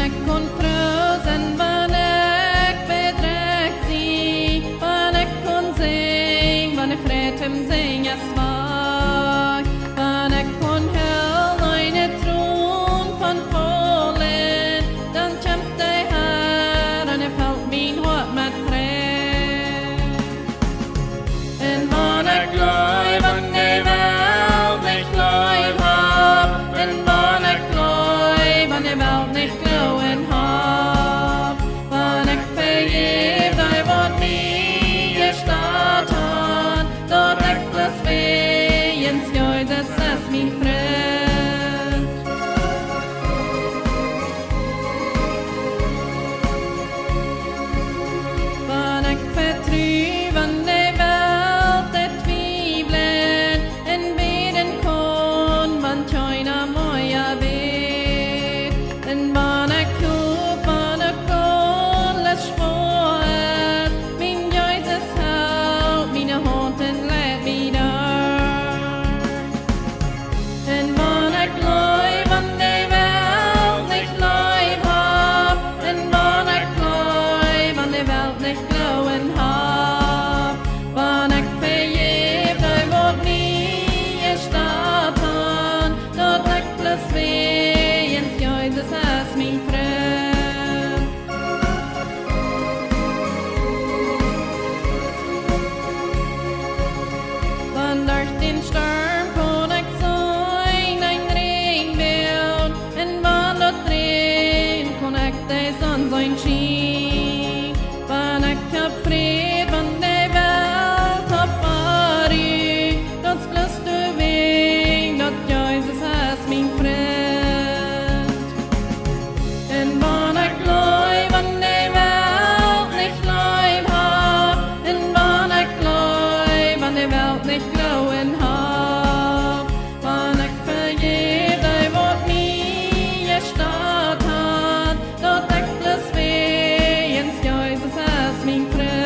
Ek kon froo senn, Wan Ek bedrekt sie, Wan Ek kon sing, Wan ik fred hem zing as svag, Wan Ek kon hel eine troon van volen, dan kämpt hij her en felt min hart met fred. En Wan Ek glöj, Wan de wel nicht glöj hab, en Wan Ek glöj, Wan de wel nicht glöjen hab, Wan Ek vergev dig vad ni staat han, dat Ek plus wejens göjdes as min fred. Wan Ek vertry, Wan de välte tvivlen, en beden kon, Wan tjoina moja vet, en Wan Ek kup, Wan Ek kolles svåret, min göjdes haut, mina hånten lät mi dör. En Wan Ek glöj, Wan de vält nicht glöj hab, en Wan Ek glöj, Wan de vält nicht glöjen hab, Wan Ek vergev dig vad ni staat han, dat Ek plus wejens göjdes as min fred. Wan durch den Sturm kon Ek sein ein regenbeeld, en wan dat regn kon Ek de zon zijn schien. Wan Ek hab fred, Wan de welt hab varit, dat plus du wing, dat göjdes as min fred. En Wan Ek glöj, Wan de welt nicht glöj hab, en Wan Ek glöj, Wan de welt nicht glöjen hab, Wan Ek vergev dig vad ni staat han, dat Ek plus wejens göjdes as min fred.